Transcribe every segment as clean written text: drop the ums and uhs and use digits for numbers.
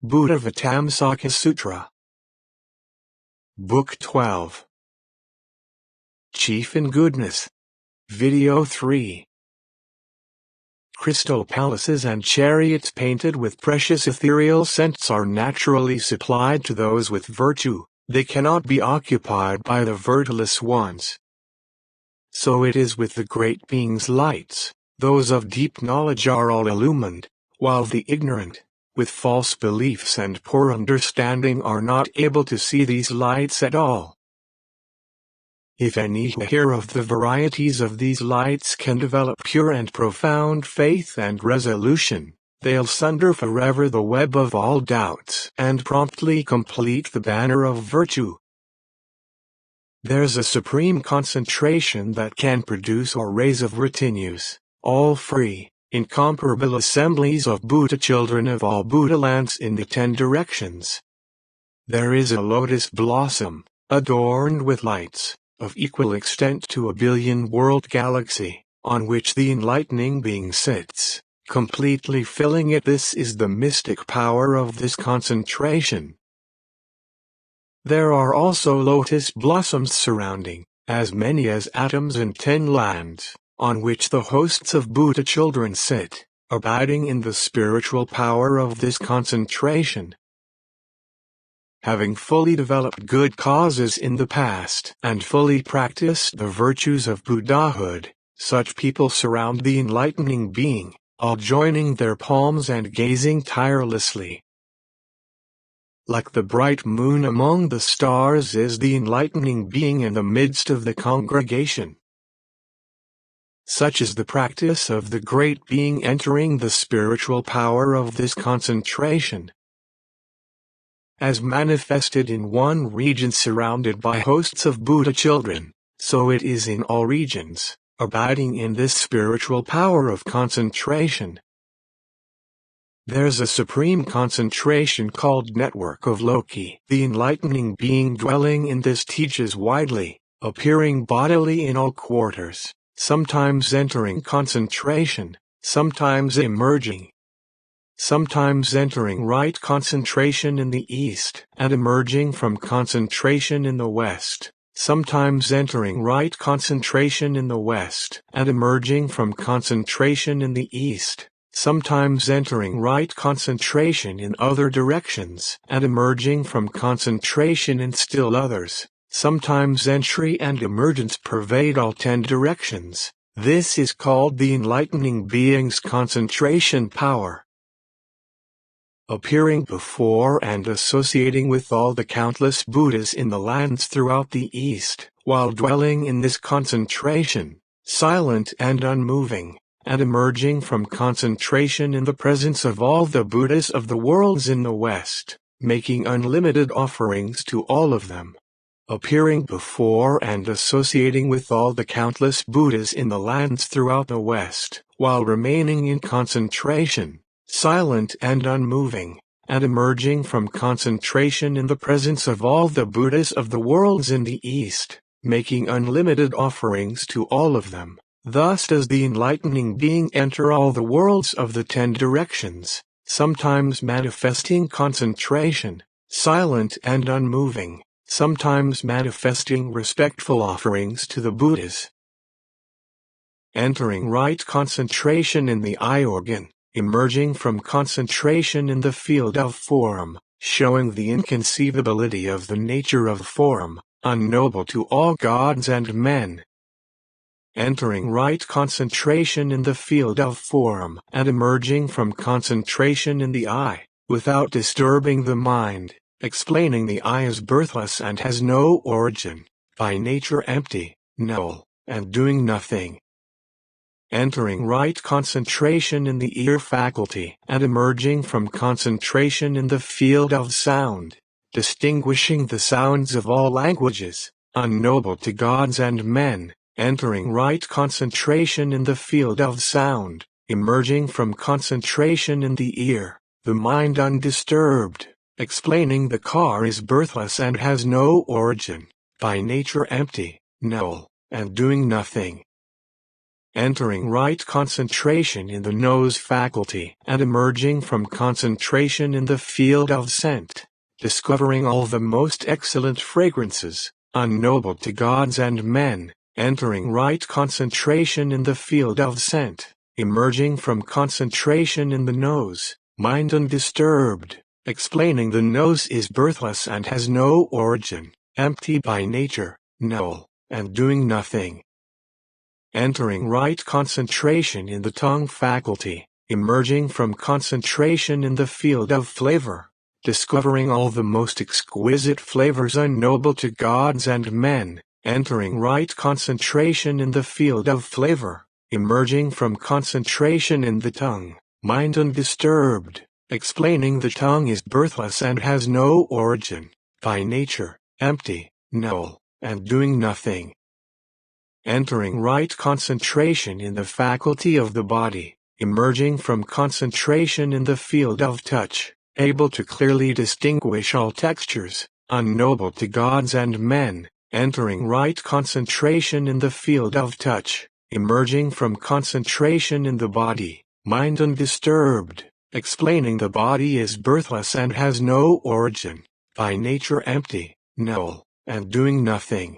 Buddhāvataṃsaka Sutra. Book 12. Chief in Goodness. Video 3. Crystal palaces and chariots painted with precious ethereal scents are naturally supplied to those with virtue. They cannot be occupied by the virtueless ones. So it is with the great being's lights. Those of deep knowledge are all illumined, while the ignorant, with false beliefs and poor understanding, are not able to see these lights at all. If any who hear of the varieties of these lights can develop pure and profound faith and resolution, they'll sunder forever the web of all doubts and promptly complete the banner of virtue. There's a supreme concentration that can produce arrays of retinues, all free, incomparable assemblies of Buddha children of all Buddha lands in the 10 directions. There is a lotus blossom, adorned with lights, of equal extent to a billion-world galaxy, on which the enlightening being sits, completely filling it. This is the mystic power of this concentration. There are also lotus blossoms surrounding, as many as atoms in 10 lands, on which the hosts of Buddha children sit, abiding in the spiritual power of this concentration. Having fully developed good causes in the past and fully practiced the virtues of Buddhahood, such people surround the enlightening being, all joining their palms and gazing tirelessly. Like the bright moon among the stars is the enlightening being in the midst of the congregation. Such is the practice of the great being entering the spiritual power of this concentration. As manifested in one region surrounded by hosts of Buddha children, so it is in all regions, abiding in this spiritual power of concentration. There's a supreme concentration called Network of Loki. The enlightening being dwelling in this teaches widely, appearing bodily in all quarters, sometimes entering concentration, sometimes emerging. Sometimes entering right concentration in the east and emerging from concentration in the west, sometimes entering right concentration in the west and emerging from concentration in the east, sometimes entering right concentration in other directions and emerging from concentration in still others. Sometimes entry and emergence pervade all 10 directions. This is called the enlightening being's concentration power. Appearing before and associating with all the countless Buddhas in the lands throughout the East, while dwelling in this concentration, silent and unmoving, and emerging from concentration in the presence of all the Buddhas of the worlds in the West, making unlimited offerings to all of them. Appearing before and associating with all the countless Buddhas in the lands throughout the West, while remaining in concentration, silent and unmoving, and emerging from concentration in the presence of all the Buddhas of the worlds in the East, making unlimited offerings to all of them. Thus does the enlightening being enter all the worlds of the 10 directions, sometimes manifesting concentration, silent and unmoving, sometimes manifesting respectful offerings to the Buddhas. Entering right concentration in the eye organ, emerging from concentration in the field of form, showing the inconceivability of the nature of form, unknowable to all gods and men. Entering right concentration in the field of form and emerging from concentration in the eye, without disturbing the mind, explaining the eye is birthless and has no origin, by nature empty, null, and doing nothing. Entering right concentration in the ear faculty and emerging from concentration in the field of sound, distinguishing the sounds of all languages, unknowable to gods and men. Entering right concentration in the field of sound, emerging from concentration in the ear, the mind undisturbed, explaining the car is birthless and has no origin, by nature empty, null, and doing nothing. entering right concentration in the nose faculty and emerging from concentration in the field of scent, discovering all the most excellent fragrances, unknowable to gods and men, entering right concentration in the field of scent, emerging from concentration in the nose, mind undisturbed, explaining the nose is birthless and has no origin, empty by nature, null, and doing nothing. Entering right concentration in the tongue faculty, emerging from concentration in the field of flavor, discovering all the most exquisite flavors unknowable to gods and men, entering right concentration in the field of flavor, emerging from concentration in the tongue, mind undisturbed, explaining the tongue is birthless and has no origin, by nature, empty, null, and doing nothing. Entering right concentration in the faculty of the body, emerging from concentration in the field of touch, able to clearly distinguish all textures, unknowable to gods and men, entering right concentration in the field of touch, emerging from concentration in the body, mind undisturbed, explaining the body is birthless and has no origin, by nature empty, null, and doing nothing.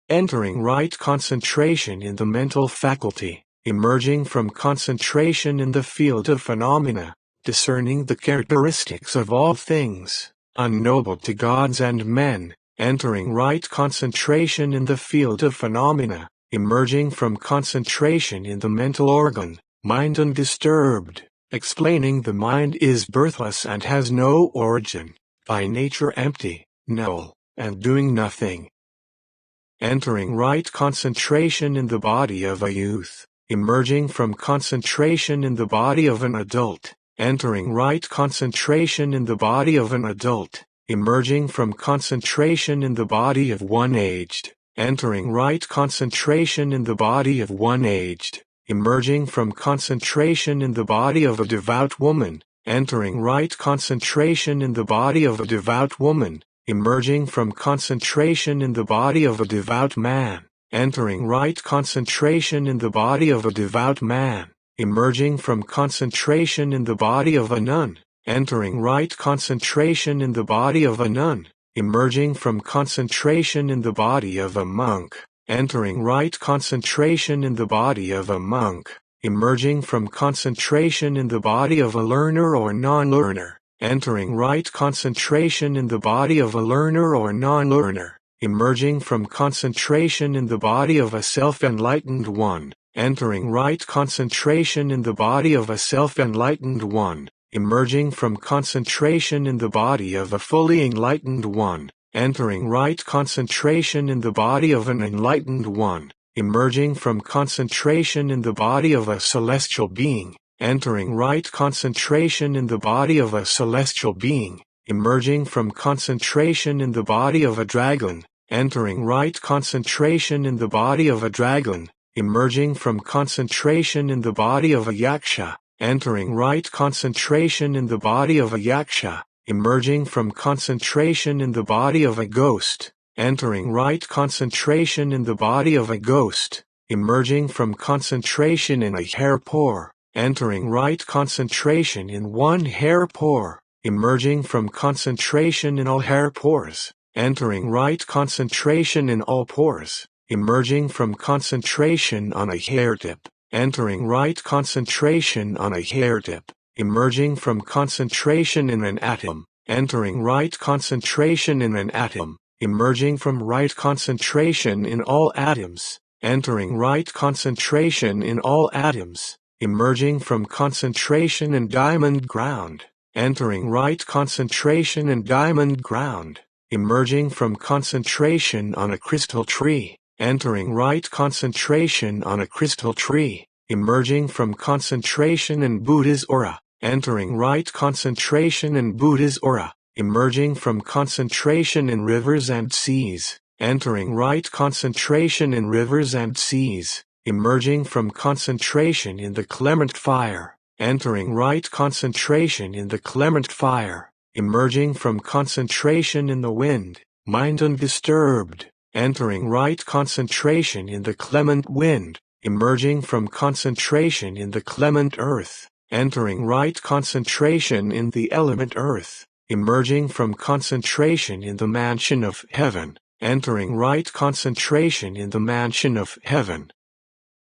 Entering right concentration in the mental faculty, emerging from concentration in the field of phenomena, discerning the characteristics of all things, unknowable to gods and men, entering right concentration in the field of phenomena, emerging from concentration in the mental organ, mind undisturbed, explaining the mind is birthless and has no origin, by nature empty, null, and doing nothing. Entering right concentration in the body of a youth, emerging from concentration in the body of an adult, entering right concentration in the body of an adult, emerging from concentration in the body of one aged, entering right concentration in the body of one aged, emerging from concentration in the body of a devout woman, entering right concentration in the body of a devout woman, emerging from concentration in the body of a devout man, entering right concentration in the body of a devout man, emerging from concentration in the body of a nun, entering right concentration in the body of a nun, emerging from concentration in the body of a monk, entering right concentration in the body of a monk, emerging from concentration in the body of a learner or non-learner, entering right concentration in the body of a learner or non-learner, emerging from concentration in the body of a self-enlightened one, entering right concentration in the body of a self-enlightened one, emerging from concentration in the body of a fully enlightened one, entering right concentration in the body of an enlightened one, emerging from concentration in the body of a celestial being, entering right concentration in the body of a celestial being, emerging from concentration in the body of a dragon, entering right concentration in the body of a dragon, emerging from concentration in the body of a yaksha, entering right concentration in the body of a yaksha, emerging from concentration in the body of a ghost, entering right concentration in the body of a ghost, emerging from concentration in a hair pore, entering right concentration in one hair pore, emerging from concentration in all hair pores, entering right concentration in all pores, emerging from concentration on a hair tip, entering right concentration on a hair tip, emerging from concentration in an atom, entering right concentration in an atom, emerging from right concentration in all atoms, entering right concentration in all atoms, emerging from concentration in diamond ground, entering right concentration in diamond ground, emerging from concentration on a crystal tree, entering right concentration on a crystal tree, emerging from concentration in Buddha's aura, entering right concentration in Buddha's aura, emerging from concentration in rivers and seas, entering right concentration in rivers and seas, emerging from concentration in the clement fire, entering right concentration in the clement fire, emerging from concentration in the wind, mind undisturbed, entering right concentration in the clement wind, emerging from concentration in the clement earth, entering right concentration in the element earth, emerging from concentration in the mansion of heaven, entering right concentration in the mansion of heaven,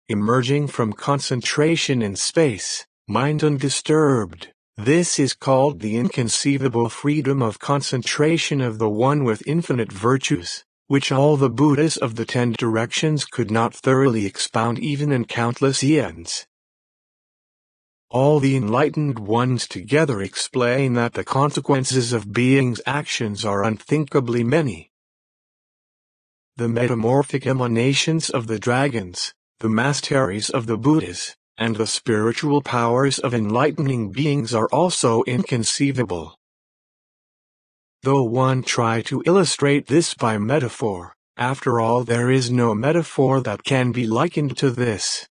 emerging from concentration in space, mind undisturbed. This is called the inconceivable freedom of concentration of the One with infinite virtues, which all the Buddhas of the 10 directions could not thoroughly expound even in countless eons. All the enlightened ones together explain that the consequences of beings' actions are unthinkably many. The metamorphic emanations of the dragons, the masteries of the Buddhas, and the spiritual powers of enlightening beings are also inconceivable. Though one try to illustrate this by metaphor, after all there is no metaphor that can be likened to this.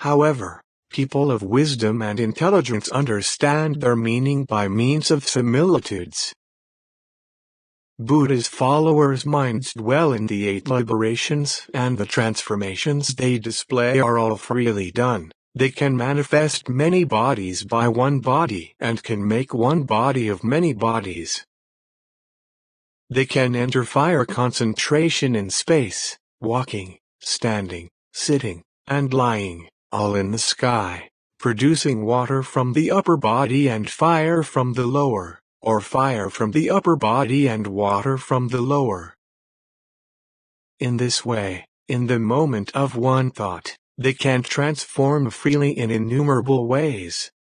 However, people of wisdom and intelligence understand their meaning by means of similitudes. Buddha's followers' minds dwell in the 8 liberations, and the transformations they display are all freely done. They can manifest many bodies by one body and can make one body of many bodies. They can enter fire concentration in space, walking, standing, sitting, and lying, all in the sky, producing water from the upper body and fire from the lower, or fire from the upper body and water from the lower. In this way, in the moment of one thought, they can transform freely in innumerable ways.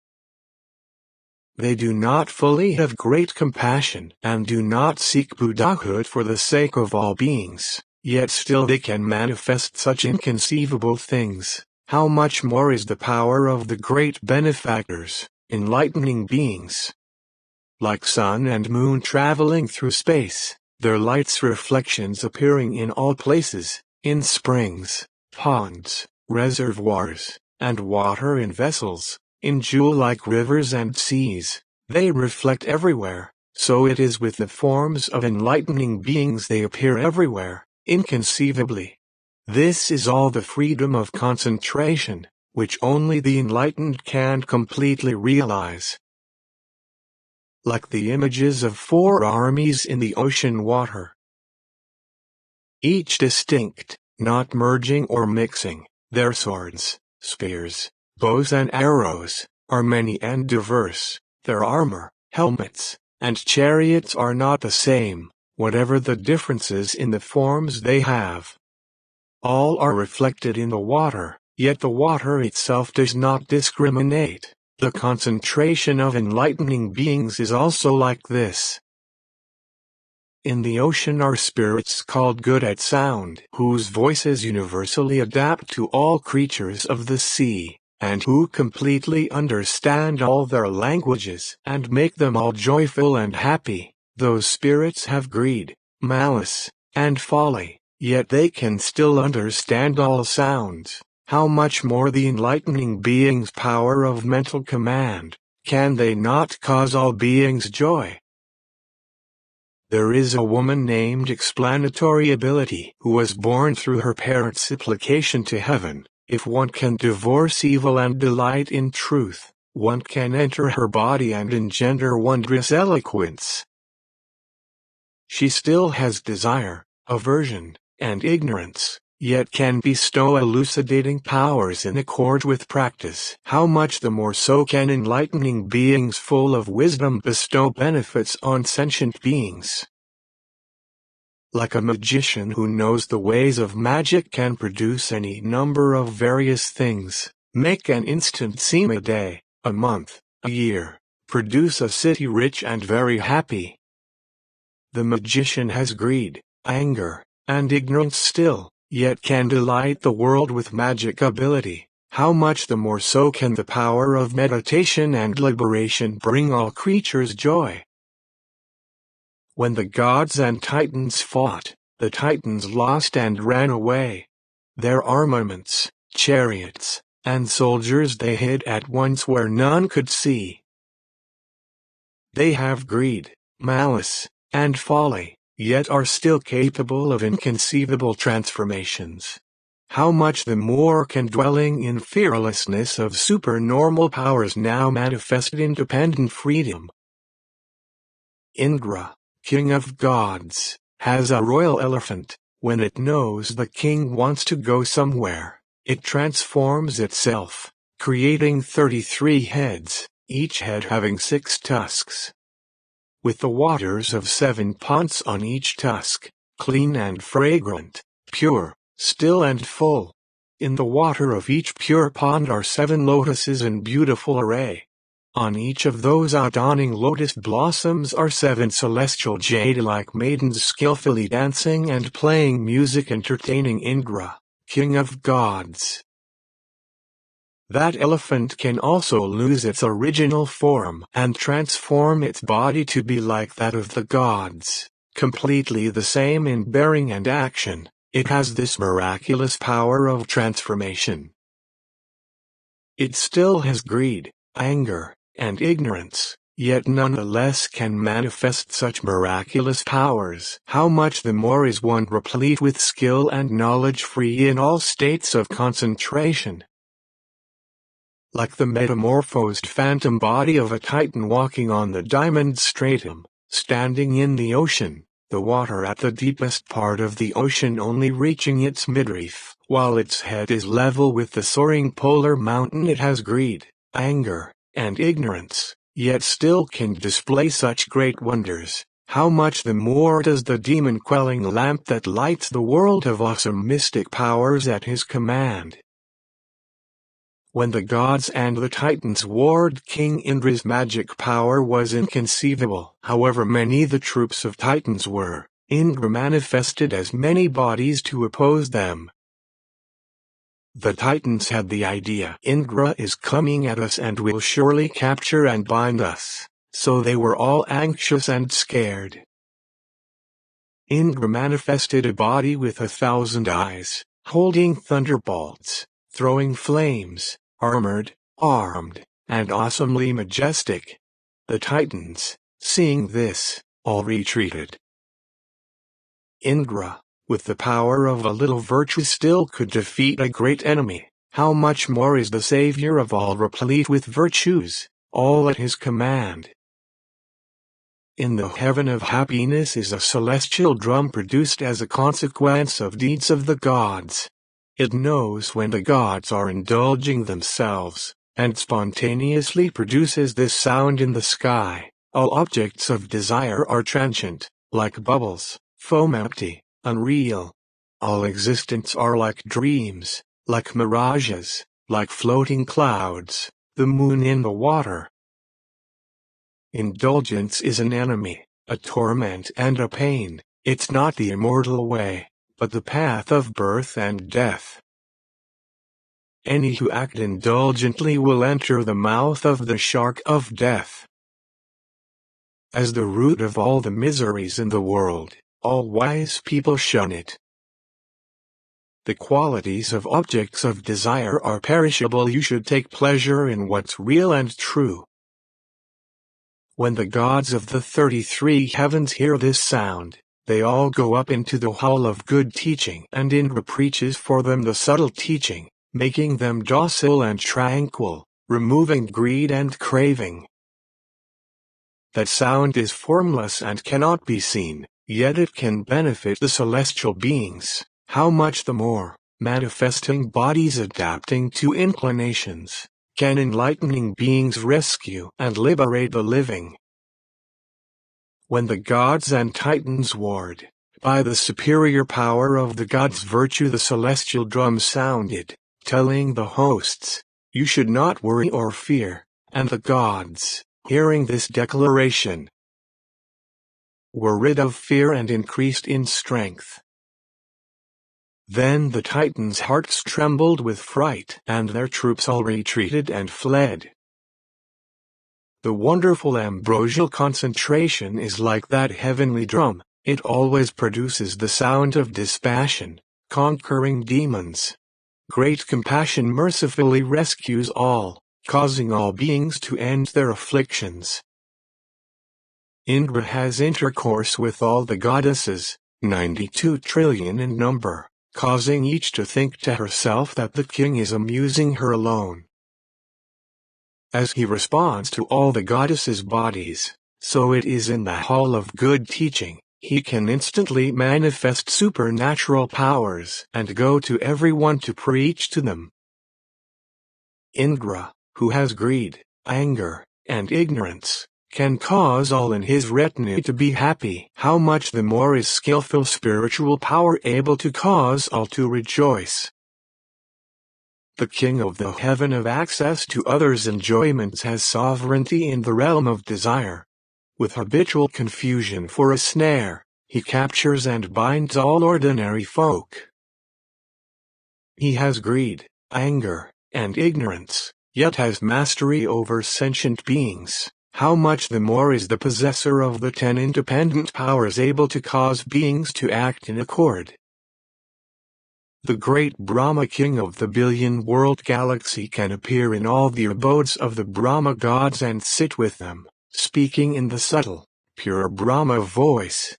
They do not fully have great compassion and do not seek Buddhahood for the sake of all beings, yet still they can manifest such inconceivable things. How much more is the power of the great benefactors, enlightening beings? Like sun and moon traveling through space, their light's reflections appearing in all places, in springs, ponds, reservoirs, and water in vessels, in jewel-like rivers and seas, they reflect everywhere. So it is with the forms of enlightening beings, they appear everywhere, inconceivably. This is all the freedom of concentration, which only the enlightened can completely realize. Like the images of 4 armies in the ocean water, each distinct, not merging or mixing. Their swords, spears, bows and arrows, are many and diverse. Their armor, helmets, and chariots are not the same, whatever the differences in the forms they have. All are reflected in the water, yet the water itself does not discriminate. The concentration of enlightening beings is also like this. In the ocean are spirits called good at sound, whose voices universally adapt to all creatures of the sea, and who completely understand all their languages and make them all joyful and happy. Those spirits have greed, malice, and folly, yet they can still understand all sounds. How much more the enlightening being's power of mental command? Can they not cause all beings joy? There is a woman named Explanatory Ability who was born through her parents' application to heaven. If one can divorce evil and delight in truth, one can enter her body and engender wondrous eloquence. She still has desire, aversion, and ignorance, yet can bestow elucidating powers in accord with practice. How much the more so can enlightening beings full of wisdom bestow benefits on sentient beings. Like a magician who knows the ways of magic can produce any number of various things, make an instant seem a day, a month, a year, produce a city rich and very happy. The magician has greed, anger, and ignorance still, yet can delight the world with magic ability. How much the more so can the power of meditation and liberation bring all creatures joy. When the gods and titans fought, the titans lost and ran away. Their armaments, chariots, and soldiers they hid at once where none could see. They have greed, malice, and folly, yet are still capable of inconceivable transformations. How much the more can dwelling in fearlessness of supernormal powers now manifested independent freedom. Indra, king of gods, has a royal elephant. When it knows the king wants to go somewhere, it transforms itself, creating 33 heads, each head having 6 tusks. With the waters of 7 ponds on each tusk, clean and fragrant, pure, still and full. In the water of each pure pond are 7 lotuses in beautiful array. On each of those adorning lotus blossoms are 7 celestial jade-like maidens skillfully dancing and playing music entertaining Indra, king of gods. That elephant can also lose its original form and transform its body to be like that of the gods, completely the same in bearing and action. It has this miraculous power of transformation. It still has greed, anger, and ignorance, yet nonetheless can manifest such miraculous powers. How much the more is one replete with skill and knowledge, free in all states of concentration. Like the metamorphosed phantom body of a titan walking on the diamond stratum, standing in the ocean, the water at the deepest part of the ocean only reaching its midreef, while its head is level with the soaring polar mountain. It has greed, anger, and ignorance, yet still can display such great wonders. How much the more does the demon-quelling lamp that lights the world of awesome mystic powers at his command. When the gods and the titans warred, King Indra's magic power was inconceivable. However many the troops of titans were, Indra manifested as many bodies to oppose them. The titans had the idea, Indra is coming at us and will surely capture and bind us, so they were all anxious and scared. Indra manifested a body with 1,000 eyes, holding thunderbolts, throwing flames, armored, armed, and awesomely majestic. The titans, seeing this, all retreated. Indra, with the power of a little virtue, still could defeat a great enemy. How much more is the Savior of all replete with virtues, all at his command. In the heaven of happiness is a celestial drum produced as a consequence of deeds of the gods. It knows when the gods are indulging themselves, and spontaneously produces this sound in the sky. All objects of desire are transient, like bubbles, foam empty, unreal. All existence are like dreams, like mirages, like floating clouds, the moon in the water. Indulgence is an enemy, a torment and a pain. It's not the immortal way, but the path of birth and death. Any who act indulgently will enter the mouth of the shark of death. As the root of all the miseries in the world, all wise people shun it. The qualities of objects of desire are perishable. You should take pleasure in what's real and true. When the gods of the 33 heavens hear this sound, they all go up into the hall of good teaching, and Indra preaches for them the subtle teaching, making them docile and tranquil, removing greed and craving. That sound is formless and cannot be seen, yet it can benefit the celestial beings. How much the more, manifesting bodies adapting to inclinations, can enlightening beings rescue and liberate the living. When the gods and titans warred, by the superior power of the gods' virtue the celestial drum sounded, telling the hosts, "You should not worry or fear," and the gods, hearing this declaration, were rid of fear and increased in strength. Then the titans' hearts trembled with fright, and their troops all retreated and fled. The wonderful ambrosial concentration is like that heavenly drum. It always produces the sound of dispassion, conquering demons. Great compassion mercifully rescues all, causing all beings to end their afflictions. Indra has intercourse with all the goddesses, 92 trillion in number, causing each to think to herself that the king is amusing her alone. As he responds to all the goddesses' bodies, so it is in the hall of good teaching. He can instantly manifest supernatural powers and go to everyone to preach to them. Indra, who has greed, anger, and ignorance, can cause all in his retinue to be happy. How much the more is skillful spiritual power able to cause all to rejoice. The king of the heaven of access to others' enjoyments has sovereignty in the realm of desire. With habitual confusion for a snare, he captures and binds all ordinary folk. He has greed, anger, and ignorance, yet has mastery over sentient beings. How much the more is the possessor of the 10 independent powers able to cause beings to act in accord. The great Brahma king of the billion-world galaxy can appear in all the abodes of the Brahma gods and sit with them, speaking in the subtle, pure Brahma voice.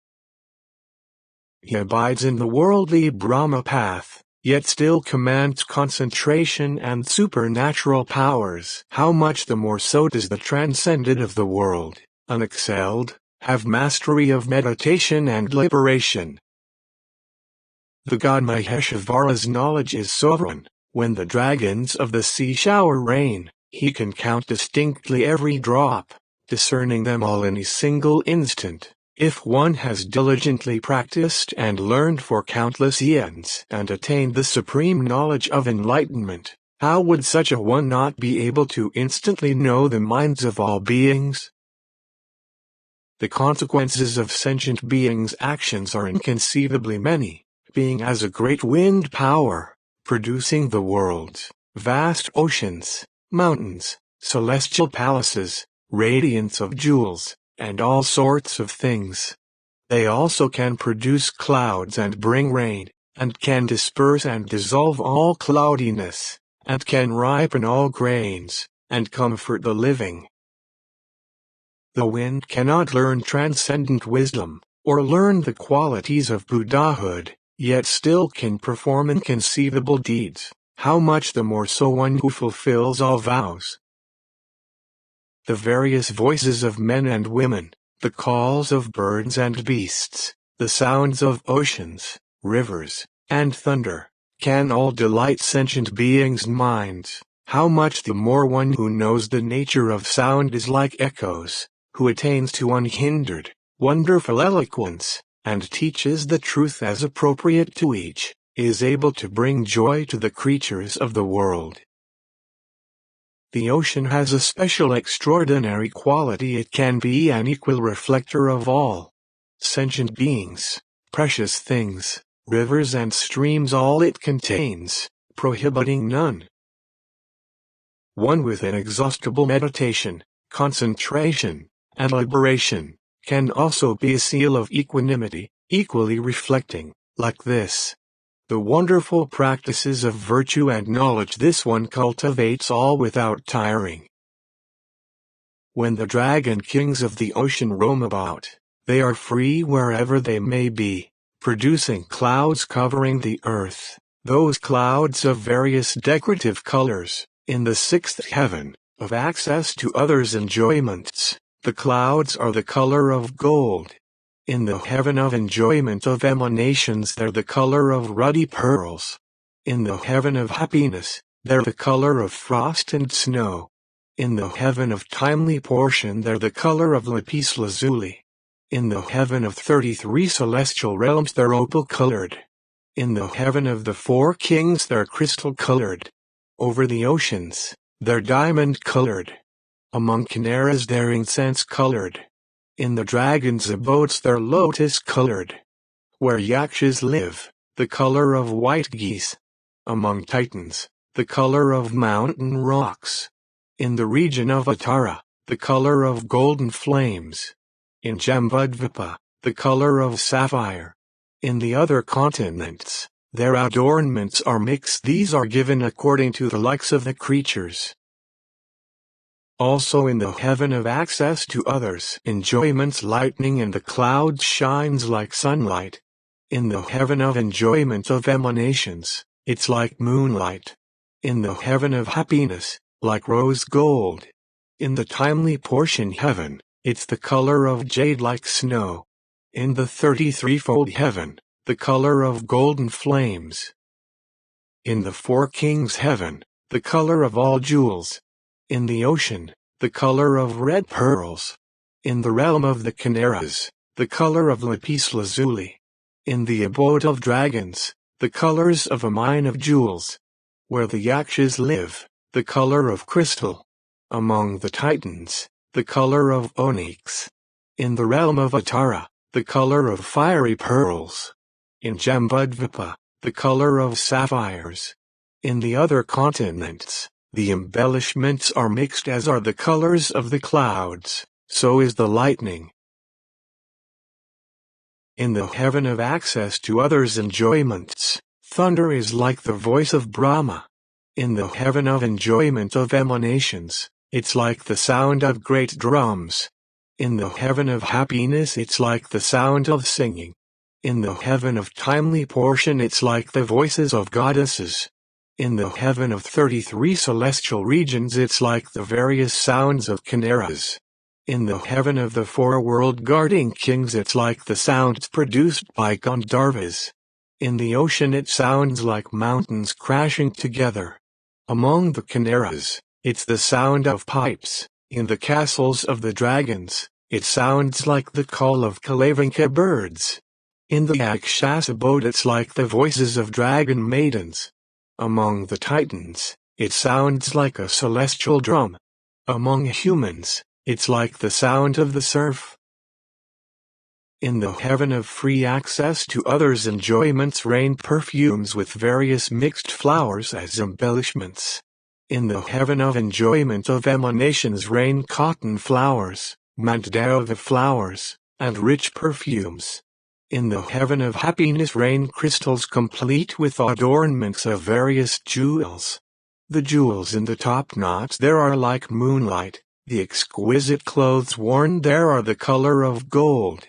He abides in the worldly Brahma path, yet still commands concentration and supernatural powers. How much the more so does the transcendent of the world, unexcelled, have mastery of meditation and liberation. The god Maheshvara's knowledge is sovereign. When the dragons of the sea shower rain, he can count distinctly every drop, discerning them all in a single instant. If one has diligently practiced and learned for countless eons and attained the supreme knowledge of enlightenment, how would such a one not be able to instantly know the minds of all beings? The consequences of sentient beings' actions are inconceivably many. Being has a great wind power, producing the worlds, vast oceans, mountains, celestial palaces, radiance of jewels, and all sorts of things. They also can produce clouds and bring rain, and can disperse and dissolve all cloudiness, and can ripen all grains, and comfort the living. The wind cannot learn transcendent wisdom, or learn the qualities of Buddhahood, yet still can perform inconceivable deeds. How much the more so one who fulfills all vows. The various voices of men and women, the calls of birds and beasts, the sounds of oceans, rivers, and thunder, can all delight sentient beings' minds. How much the more one who knows the nature of sound is like echoes, who attains to unhindered, wonderful eloquence, and teaches the truth as appropriate to each, is able to bring joy to the creatures of the world. The ocean has a special extraordinary quality. It can be an equal reflector of all sentient beings, precious things, rivers and streams, all it contains, prohibiting none. One with inexhaustible meditation, concentration, and liberation, can also be a seal of equanimity, equally reflecting, like this, the wonderful practices of virtue and knowledge this one cultivates all without tiring. When the dragon kings of the ocean roam about, they are free wherever they may be, producing clouds covering the earth, those clouds of various decorative colors, in the sixth heaven, of access to others' enjoyments. The clouds are the color of gold. In the heaven of enjoyment of emanations they're the color of ruddy pearls. In the heaven of happiness, they're the color of frost and snow. In the heaven of timely portion they're the color of lapis lazuli. In the heaven of 33 celestial realms they're opal-colored. In the heaven of the 4 kings they're crystal-colored. Over the oceans, they're diamond-colored. Among chimeras they're incense-colored. In the dragon's abodes they're lotus-colored. Where yakshas live, the color of white geese. Among titans, the color of mountain rocks. In the region of Atara, the color of golden flames. In Jambudvipa, the color of sapphire. In the other continents, their adornments are mixed. These are given according to the likes of the creatures. Also in the heaven of access to others, enjoyments lightning in the clouds shines like sunlight. In the heaven of enjoyment of emanations, it's like moonlight. In the heaven of happiness, like rose gold. In the timely portion heaven, it's the color of jade like snow. In the 33-fold heaven, the color of golden flames. In the four kings heaven, the color of all jewels. In the ocean, the color of red pearls. In the realm of the chimeras, the color of lapis lazuli. In the abode of dragons, the colors of a mine of jewels. Where the yakshas live, the color of crystal. Among the titans, the color of onyx. In the realm of Atara, the color of fiery pearls. In Jambudvipa, the color of sapphires. In the other continents, the embellishments are mixed as are the colors of the clouds, so is the lightning. In the heaven of access to others' enjoyments, thunder is like the voice of Brahma. In the heaven of enjoyment of emanations, it's like the sound of great drums. In the heaven of happiness it's like the sound of singing. In the heaven of timely portion it's like the voices of goddesses. In the heaven of 33 celestial regions it's like the various sounds of chimeras. In the heaven of the four world-guarding kings it's like the sounds produced by Gandharvas. In the ocean it sounds like mountains crashing together. Among the chimeras, it's the sound of pipes. In the castles of the dragons, it sounds like the call of Kalavinka birds. In the Yakshas abode it's like the voices of dragon maidens. Among the titans, it sounds like a celestial drum. Among humans, it's like the sound of the surf. In the heaven of free access to others' enjoyments reign perfumes with various mixed flowers as embellishments. In the heaven of enjoyment of emanations reign cotton flowers, mandava flowers, and rich perfumes. In the heaven of happiness reign crystals complete with adornments of various jewels. The jewels in the top knots there are like moonlight, the exquisite clothes worn there are the color of gold.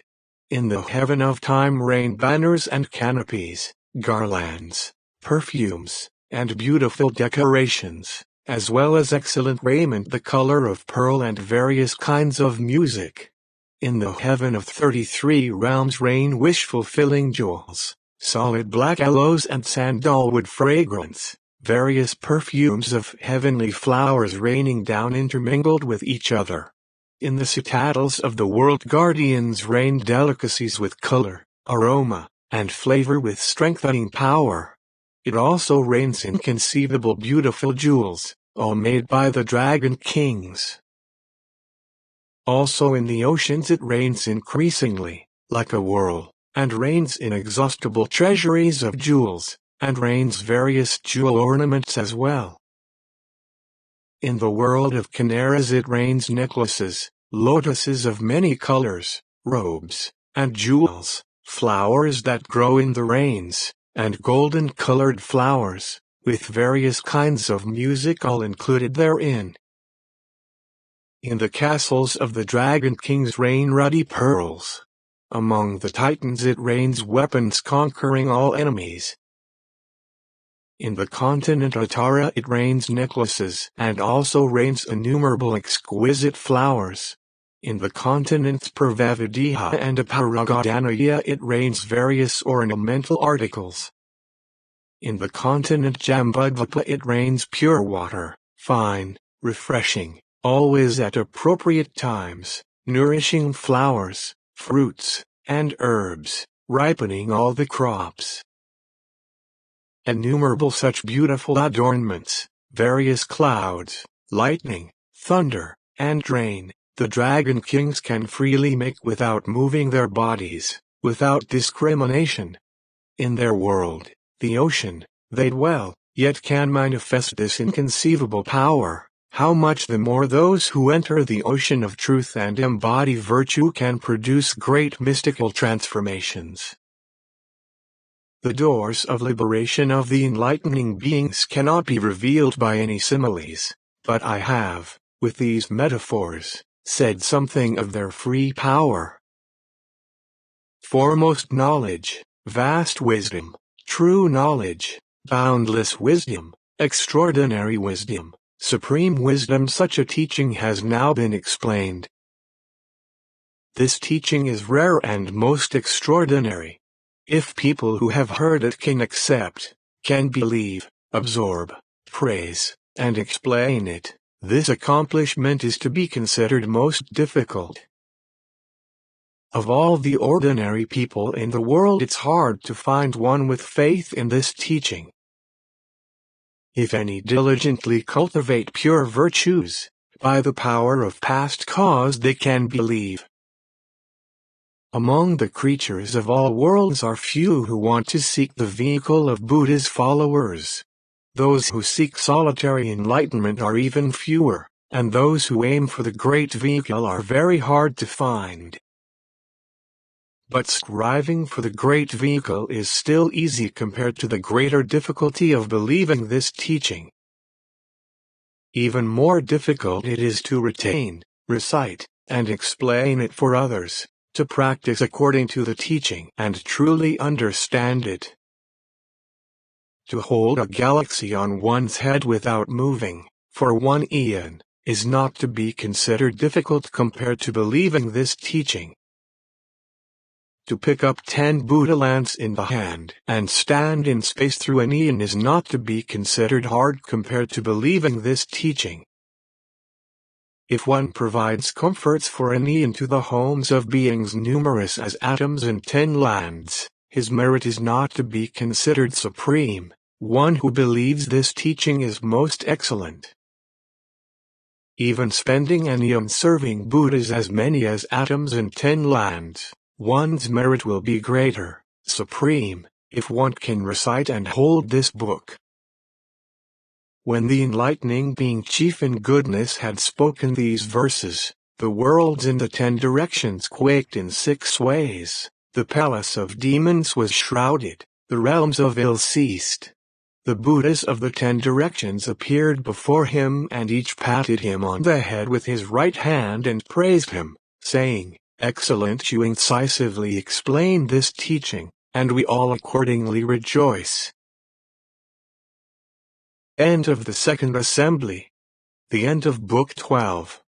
In the heaven of time reign banners and canopies, garlands, perfumes, and beautiful decorations, as well as excellent raiment the color of pearl and various kinds of music. In the heaven of 33 realms reign wish-fulfilling jewels, solid black aloes and sandalwood fragrance, various perfumes of heavenly flowers raining down intermingled with each other. In the citadels of the world guardians reign delicacies with color, aroma, and flavor with strengthening power. It also rains inconceivable beautiful jewels, all made by the dragon kings. Also in the oceans it rains increasingly, like a whirl, and rains inexhaustible treasuries of jewels, and rains various jewel ornaments as well. In the world of chimeras it rains necklaces, lotuses of many colors, robes, and jewels, flowers that grow in the rains, and golden-colored flowers, with various kinds of music all included therein. In the castles of the dragon kings reign ruddy pearls. Among the titans it rains weapons conquering all enemies. In the continent Atara it rains necklaces and also rains innumerable exquisite flowers. In the continents Purvavadiha and Aparagadhanaya it rains various ornamental articles. In the continent Jambudvipa it rains pure water, fine, refreshing, always at appropriate times, nourishing flowers, fruits, and herbs, ripening all the crops. Innumerable such beautiful adornments, various clouds, lightning, thunder, and rain, the dragon kings can freely make without moving their bodies, without discrimination. In their world, the ocean, they dwell, yet can manifest this inconceivable power. How much the more those who enter the ocean of truth and embody virtue can produce great mystical transformations. The doors of liberation of the enlightening beings cannot be revealed by any similes, but I have, with these metaphors, said something of their free power. Foremost knowledge, vast wisdom, true knowledge, boundless wisdom, extraordinary wisdom, supreme wisdom. Such a teaching has now been explained. This teaching is rare and most extraordinary. If people who have heard it can accept, can believe, absorb, praise, and explain it, this accomplishment is to be considered most difficult. Of all the ordinary people in the world, it's hard to find one with faith in this teaching. If any diligently cultivate pure virtues, by the power of past cause they can believe. Among the creatures of all worlds are few who want to seek the vehicle of Buddha's followers. Those who seek solitary enlightenment are even fewer, and those who aim for the great vehicle are very hard to find. But striving for the great vehicle is still easy compared to the greater difficulty of believing this teaching. Even more difficult it is to retain, recite, and explain it for others, to practice according to the teaching and truly understand it. To hold a galaxy on one's head without moving, for 1 eon, is not to be considered difficult compared to believing this teaching. To pick up 10 Buddha lamps in the hand and stand in space through an eon is not to be considered hard compared to believing this teaching. If one provides comforts for an eon to the homes of beings numerous as atoms in 10 lands, his merit is not to be considered supreme. One who believes this teaching is most excellent. Even spending an eon serving Buddhas as many as atoms in 10 lands, one's merit will be greater, supreme, if one can recite and hold this book. When the enlightening being chief in goodness had spoken these verses, the worlds in the 10 directions quaked in 6 ways, the palace of demons was shrouded, the realms of ill ceased. The Buddhas of the 10 directions appeared before him and each patted him on the head with his right hand and praised him, saying, "Excellent, you incisively explained this teaching, and we all accordingly rejoice." End of the Second Assembly. The end of Book 12.